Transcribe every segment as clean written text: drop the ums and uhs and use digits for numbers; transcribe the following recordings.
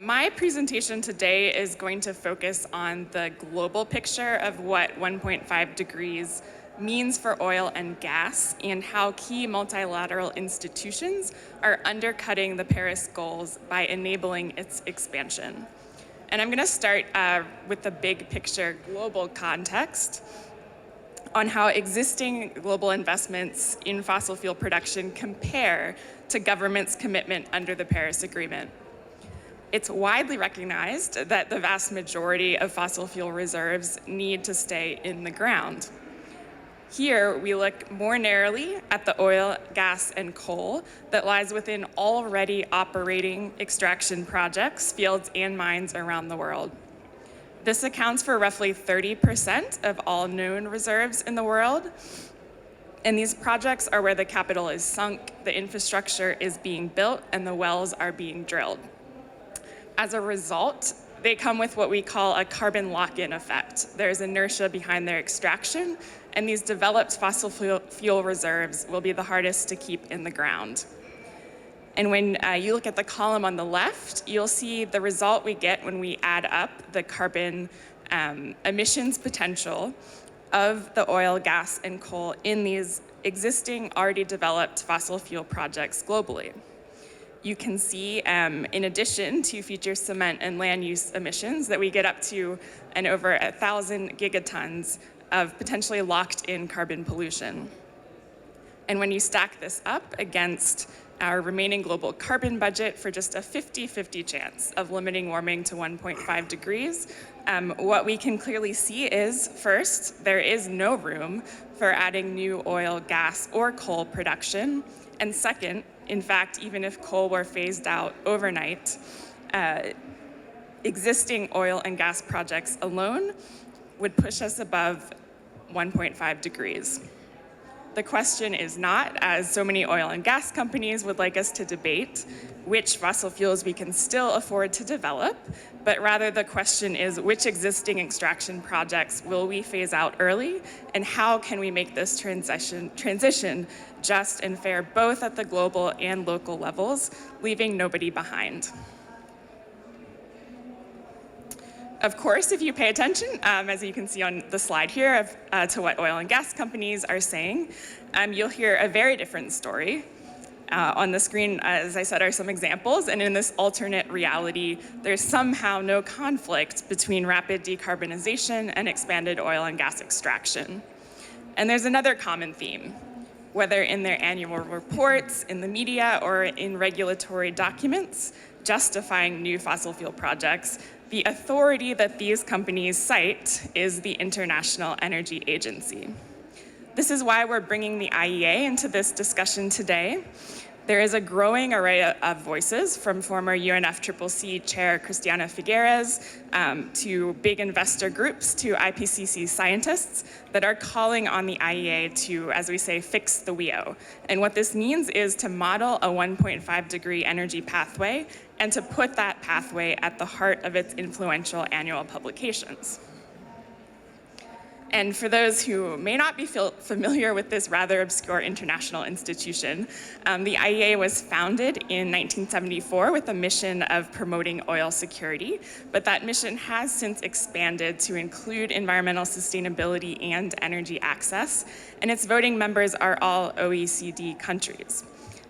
My presentation today is going to focus on the global picture of what 1.5 degrees means for oil and gas and how key multilateral institutions are undercutting the Paris goals by enabling its expansion. And I'm going to start with the big picture global context on how existing global investments in fossil fuel production compare to governments' commitment under the Paris Agreement. It's widely recognized that the vast majority of fossil fuel reserves need to stay in the ground. Here, we look more narrowly at the oil, gas, and coal that lies within already operating extraction projects, fields, and mines around the world. This accounts for roughly 30% of all known reserves in the world. And these projects are where the capital is sunk, the infrastructure is being built, and the wells are being drilled. As a result, they come with what we call a carbon lock-in effect. There's inertia behind their extraction, and these developed fossil fuel reserves will be the hardest to keep in the ground. And when you look at the column on the left, you'll see the result we get when we add up the carbon emissions potential of the oil, gas, and coal in these existing, already developed fossil fuel projects globally. You can see, in addition to future cement and land use emissions, that we get up to and over 1,000 gigatons of potentially locked-in carbon pollution. And when you stack this up against our remaining global carbon budget for just a 50-50 chance of limiting warming to 1.5 degrees, what we can clearly see is, first, there is no room for adding new oil, gas, or coal production. And second, in fact, even if coal were phased out overnight, existing oil and gas projects alone would push us above 1.5 degrees. The question is not, as so many oil and gas companies would like us to debate, which fossil fuels we can still afford to develop, but rather the question is which existing extraction projects will we phase out early, and how can we make this transition just and fair both at the global and local levels, leaving nobody behind. Of course, if you pay attention, as you can see on the slide here, to what oil and gas companies are saying, you'll hear a very different story. On the screen, as I said, are some examples, and in this alternate reality, there's somehow no conflict between rapid decarbonization and expanded oil and gas extraction. And there's another common theme. Whether in their annual reports, in the media, or in regulatory documents justifying new fossil fuel projects, the authority that these companies cite is the International Energy Agency. This is why we're bringing the IEA into this discussion today. There is a growing array of voices, from former UNFCCC Chair Christiana Figueres to big investor groups to IPCC scientists that are calling on the IEA to, as we say, fix the wheel. And what this means is to model a 1.5 degree energy pathway and to put that pathway at the heart of its influential annual publications. And for those who may not be familiar with this rather obscure international institution, the IEA was founded in 1974 with a mission of promoting oil security, but that mission has since expanded to include environmental sustainability and energy access, and its voting members are all OECD countries.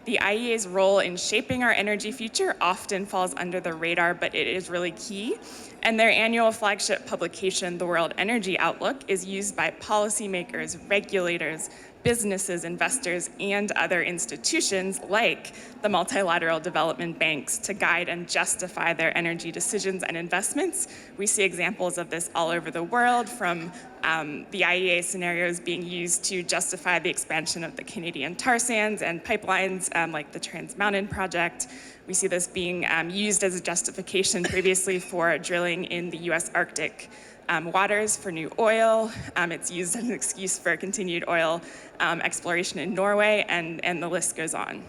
The IEA's role in shaping our energy future often falls under the radar, but it is really key. And their annual flagship publication, The World Energy Outlook, is used by policymakers, regulators, businesses, investors, and other institutions like the multilateral development banks to guide and justify their energy decisions and investments. We see examples of this all over the world, from the IEA scenarios being used to justify the expansion of the Canadian tar sands and pipelines like the Trans Mountain Project. We see this being used as a justification previously for drilling in the US Arctic waters for new oil. It's used as an excuse for continued oil exploration in Norway, and the list goes on.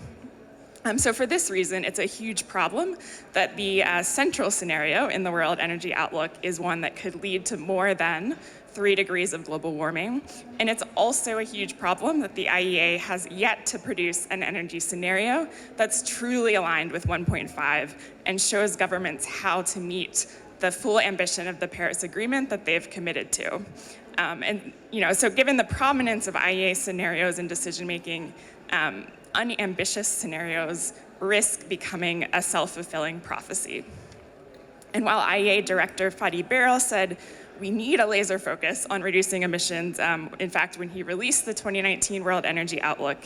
So for this reason, it's a huge problem that the central scenario in the World Energy Outlook is one that could lead to more than 3 degrees of global warming. And it's also a huge problem that the IEA has yet to produce an energy scenario that's truly aligned with 1.5 and shows governments how to meet the full ambition of the Paris Agreement that they've committed to. So given the prominence of IEA scenarios in decision-making, unambitious scenarios risk becoming a self-fulfilling prophecy. And while IEA Director Fadi Birol said, we need a laser focus on reducing emissions, in fact, when he released the 2019 World Energy Outlook,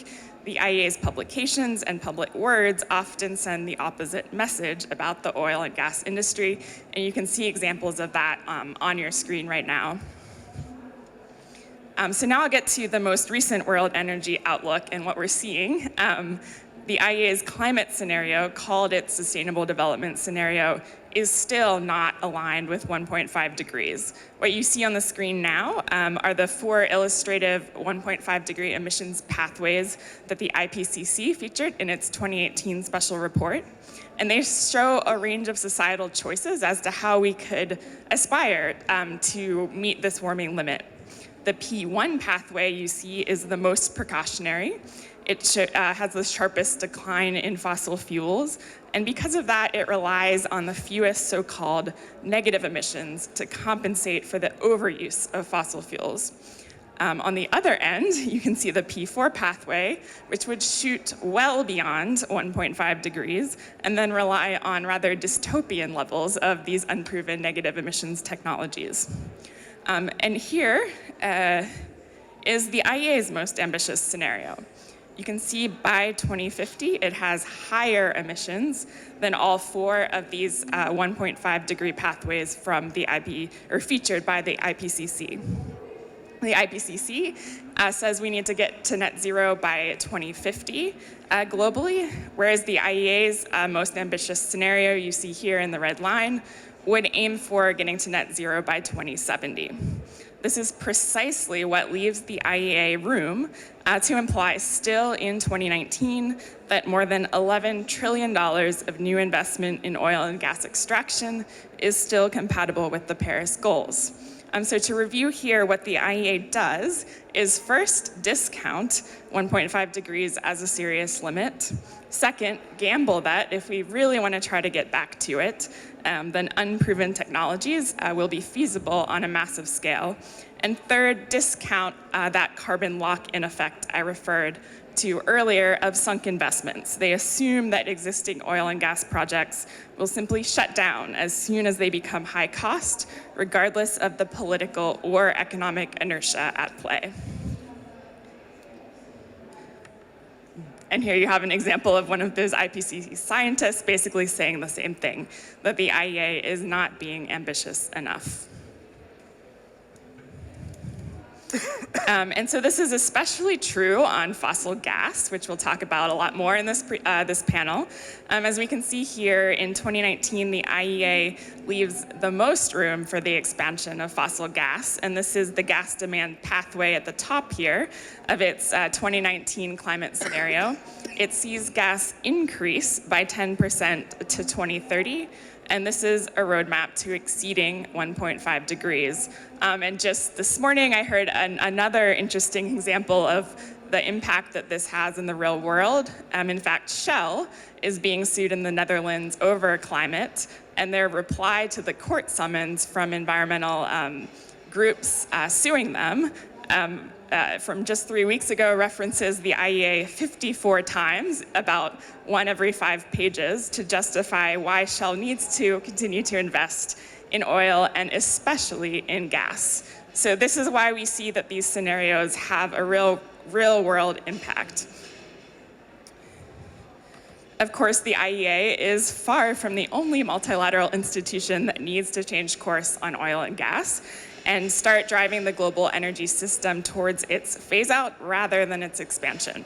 the IEA's publications and public words often send the opposite message about the oil and gas industry, and you can see examples of that on your screen right now. So now I'll get to the most recent World Energy Outlook and what we're seeing. The IEA's climate scenario, called its Sustainable Development Scenario, is still not aligned with 1.5 degrees. What you see on the screen now are the 4 illustrative 1.5 degree emissions pathways that the IPCC featured in its 2018 special report. And they show a range of societal choices as to how we could aspire to meet this warming limit. The P1 pathway you see is the most precautionary. It has the sharpest decline in fossil fuels, and because of that, it relies on the fewest so-called negative emissions to compensate for the overuse of fossil fuels. On the other end, you can see the P4 pathway, which would shoot well beyond 1.5 degrees and then rely on rather dystopian levels of these unproven negative emissions technologies. And here is the IEA's most ambitious scenario. You can see by 2050, it has higher emissions than all 4 of these 1.5 degree pathways from the featured by the IPCC. The IPCC says we need to get to net zero by 2050 globally, whereas the IEA's most ambitious scenario you see here in the red line would aim for getting to net zero by 2070. This is precisely what leaves the IEA room to imply still in 2019 that more than $11 trillion of new investment in oil and gas extraction is still compatible with the Paris goals. So to review here, what the IEA does is first discount 1.5 degrees as a serious limit. Second, gamble that if we really want to try to get back to it, then unproven technologies will be feasible on a massive scale. And third, discount that carbon lock-in effect I referred to earlier of sunk investments. They assume that existing oil and gas projects will simply shut down as soon as they become high cost, regardless of the political or economic inertia at play. And here you have an example of one of those IPCC scientists basically saying the same thing, that the IEA is not being ambitious enough. And so this is especially true on fossil gas, which we'll talk about a lot more in this panel. As we can see here, in 2019, the IEA leaves the most room for the expansion of fossil gas, and this is the gas demand pathway at the top here of its 2019 climate scenario. It sees gas increase by 10% to 2030, and this is a roadmap to exceeding 1.5 degrees. And just this morning, I heard another interesting example of the impact that this has in the real world. In fact, Shell is being sued in the Netherlands over climate, and their reply to the court summons from environmental groups suing them from just 3 weeks ago references the IEA 54 times, about 1 every 5 pages, to justify why Shell needs to continue to invest in oil and especially in gas. So this is why we see that these scenarios have a real world impact. Of course, the IEA is far from the only multilateral institution that needs to change course on oil and gas and start driving the global energy system towards its phase-out rather than its expansion.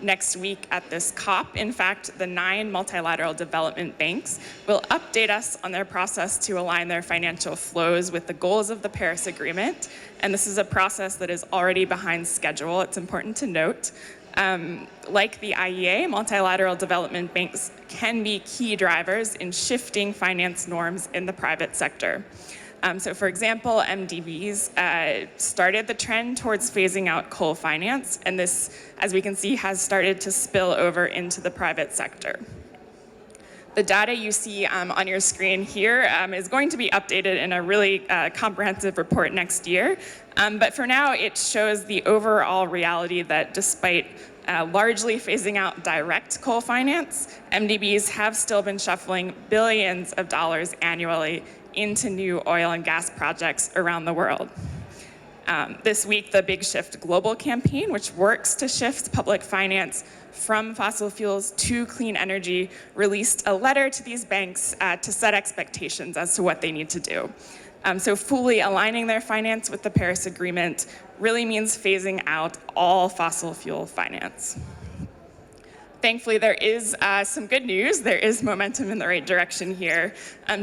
Next week at this COP, in fact, the 9 multilateral development banks will update us on their process to align their financial flows with the goals of the Paris Agreement. And this is a process that is already behind schedule, it's important to note. Like the IEA, multilateral development banks can be key drivers in shifting finance norms in the private sector. So for example, MDBs started the trend towards phasing out coal finance, and this, as we can see, has started to spill over into the private sector. The data you see on your screen here is going to be updated in a really comprehensive report next year. But for now, it shows the overall reality that despite largely phasing out direct coal finance, MDBs have still been shuffling billions of dollars annually into new oil and gas projects around the world. This week, the Big Shift Global campaign, which works to shift public finance from fossil fuels to clean energy, released a letter to these banks to set expectations as to what they need to do. So fully aligning their finance with the Paris Agreement really means phasing out all fossil fuel finance. Thankfully, there is some good news. There is momentum in the right direction here.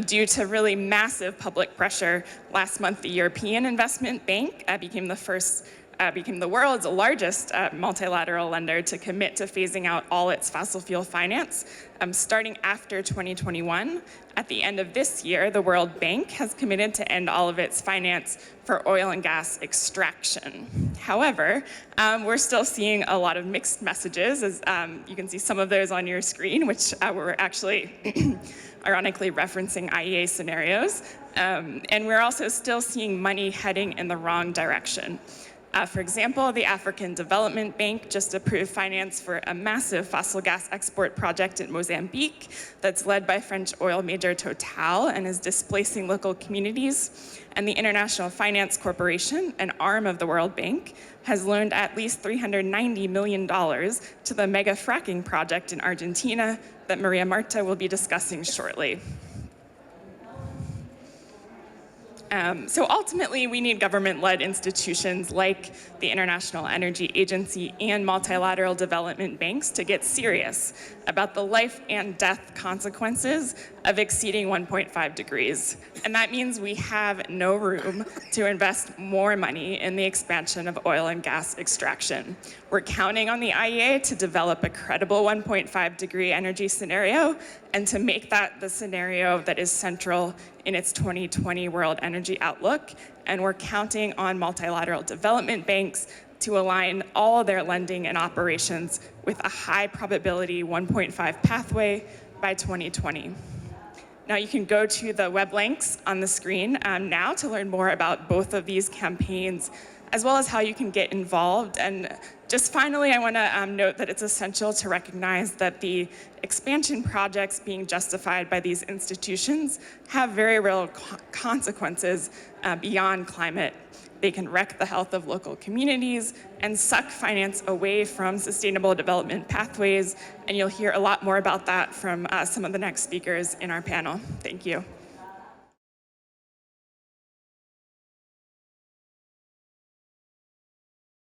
Due to really massive public pressure, last month the European Investment Bank became the world's largest multilateral lender to commit to phasing out all its fossil fuel finance. Starting after 2021, at the end of this year, the World Bank has committed to end all of its finance for oil and gas extraction. However, we're still seeing a lot of mixed messages, as you can see some of those on your screen, which were actually ironically referencing IEA scenarios. And we're also still seeing money heading in the wrong direction. For example, the African Development Bank just approved finance for a massive fossil gas export project in Mozambique that's led by French oil major Total and is displacing local communities. And the International Finance Corporation, an arm of the World Bank, has loaned at least $390 million to the mega fracking project in Argentina that Maria Marta will be discussing shortly. So ultimately, we need government-led institutions like the International Energy Agency and multilateral development banks to get serious about the life and death consequences of exceeding 1.5 degrees. And that means we have no room to invest more money in the expansion of oil and gas extraction. We're counting on the IEA to develop a credible 1.5 degree energy scenario and to make that the scenario that is central in its 2020 World Energy Outlook. And we're counting on multilateral development banks to align all their lending and operations with a high probability 1.5 pathway by 2020. Now you can go to the web links on the screen now to learn more about both of these campaigns, as well as how you can get involved. And just finally, I want to note that it's essential to recognize that the expansion projects being justified by these institutions have very real consequences beyond climate. They can wreck the health of local communities and suck finance away from sustainable development pathways. And you'll hear a lot more about that from some of the next speakers in our panel. Thank you.